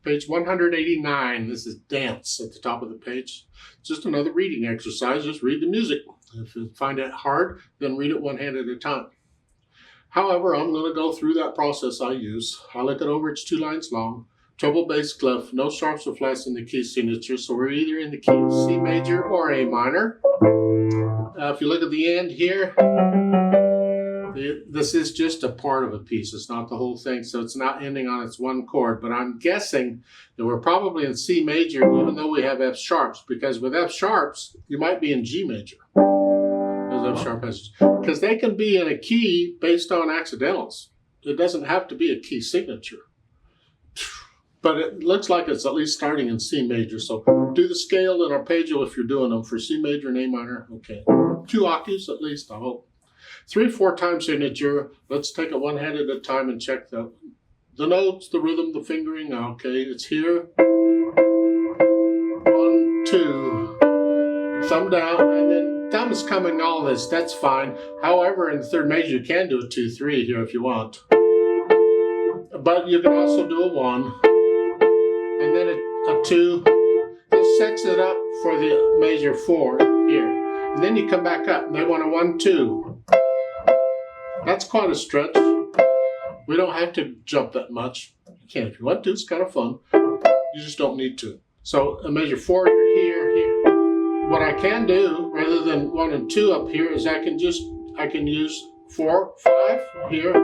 Page 189, this is dance at the top of the page. Just another reading exercise, just read the music. If you find it hard, then read it one hand at a time. However, I'm going to go through that process I use. I look it over, it's 2 lines long. Treble bass clef, no sharps or flats in the key signature, so we're either in the key of C major or A minor. If you look at the end here, this is just a part of a piece. It's not the whole thing, so it's not ending on its one chord. But I'm guessing that we're probably in C major, even though we have F sharps, because with F sharps, you might be in G major. Those F sharp passages, because they can be in a key based on accidentals. It doesn't have to be a key signature. But it looks like it's at least starting in C major. So do the scale and arpeggio if you're doing them for C major and A minor. Okay, 2 octaves at least, I hope. 3/4 time signature. Let's take it one hand at a time and check the notes, the rhythm, the fingering. Okay, it's here. 1, 2. Thumb down, and then thumb is coming all this. That's fine. However, in the 3rd major, you can do a 2, 3 here if you want. But you can also do a 1, and then a 2. This sets it up for the major 4 here. And then you come back up. They want a 1, 2. That's quite a stretch. We don't have to jump that much. You can if you want to. It's kind of fun. You just don't need to. So a measure 4, you're here, here. What I can do, rather than 1 and 2 up here, is I can use 4, 5 here,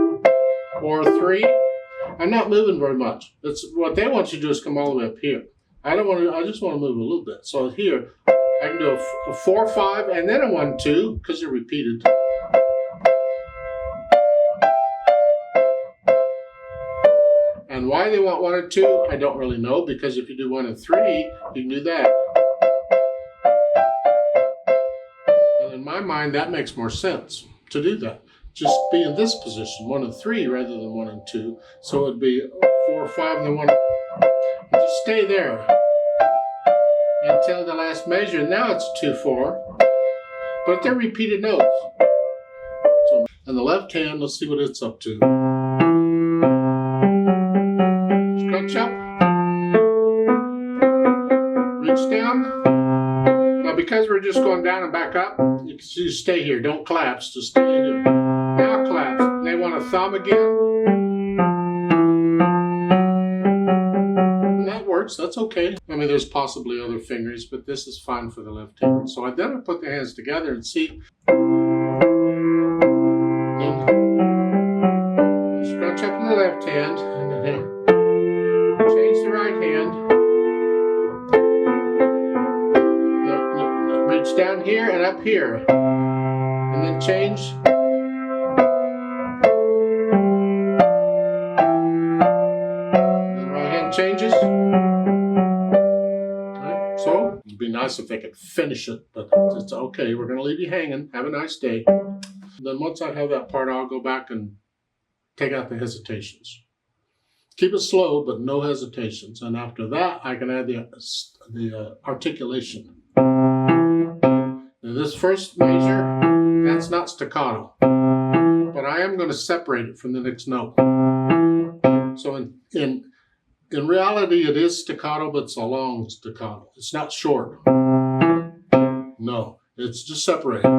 or 3. I'm not moving very much. That's what they want you to do, is come all the way up here. I just want to move a little bit. So here, I can do a 4, 5, and then a 1, 2, because they're repeated. And why they want 1 and 2, I don't really know, because if you do 1 and 3, you can do that. And in my mind, that makes more sense to do that. Just be in this position, 1 and 3 rather than 1 and 2. So it would be 4, 5, and then 1. And just stay there until the last measure. Now it's 2, 4, but they're repeated notes. So, and the left hand, let's see what it's up to. Scrunch up, reach down. Now because we're just going down and back up, you can stay here, don't collapse, just stay here. Now collapse. They want a thumb again. And that works, that's okay. I mean, there's possibly other fingers, but this is fine for the left hand. So then I put the hands together and see. And scrunch up in the left hand, and then change the right hand. Reach down here and up here. And then change. The right hand changes. Okay. So, it'd be nice if they could finish it, but it's okay. We're going to leave you hanging. Have a nice day. Then once I have that part, I'll go back and take out the hesitations. Keep it slow, but no hesitations. And after that, I can add the articulation. Now this first measure, that's not staccato, but I am going to separate it from the next note. So in reality, it is staccato, but it's a long staccato. It's not short. No, it's just separated.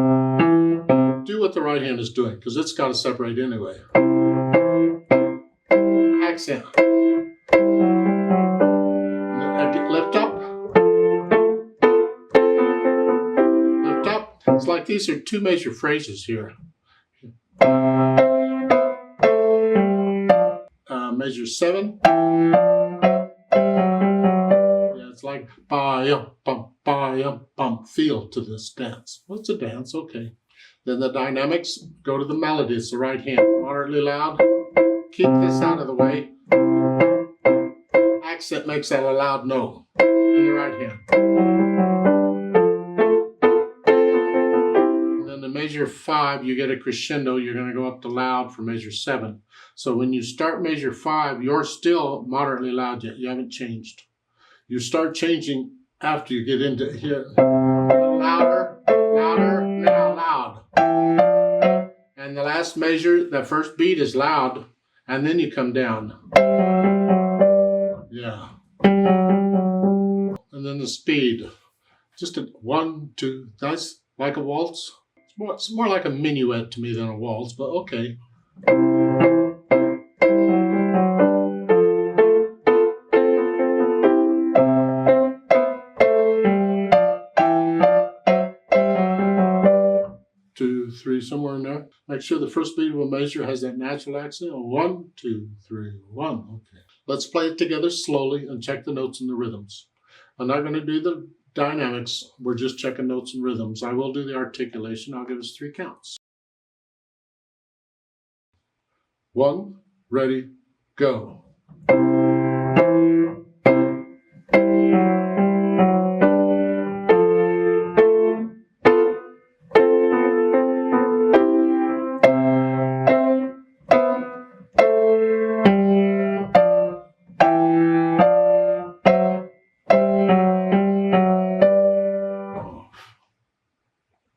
Do what the right hand is doing, because it's got to separate anyway. Accent. Lift up. Lift up. It's like these are 2 major phrases here. Measure 7. Yeah, it's like ba-yum, bum, feel to this dance. What's a dance? Okay. Then the dynamics, go to the melody. It's the right hand. Moderately loud. Keep this out of the way. Accent makes that a loud no in the right hand. And then the measure 5, you get a crescendo. You're going to go up to loud for measure 7. So when you start measure 5, you're still moderately loud yet. You haven't changed. You start changing after you get into here. Louder, louder, now loud. And the last measure, the first beat is loud. And then you come down. Yeah. And then the speed. Just a 1, 2. That's like a waltz. It's more like a minuet to me than a waltz, but okay. Two, three, somewhere in there. Make sure the first beat of a measure has that natural accent. 1, 2, 3, 1. Okay. Let's play it together slowly and check the notes and the rhythms. I'm not going to do the dynamics. We're just checking notes and rhythms. I will do the articulation. I'll give us 3 counts. 1, ready, go.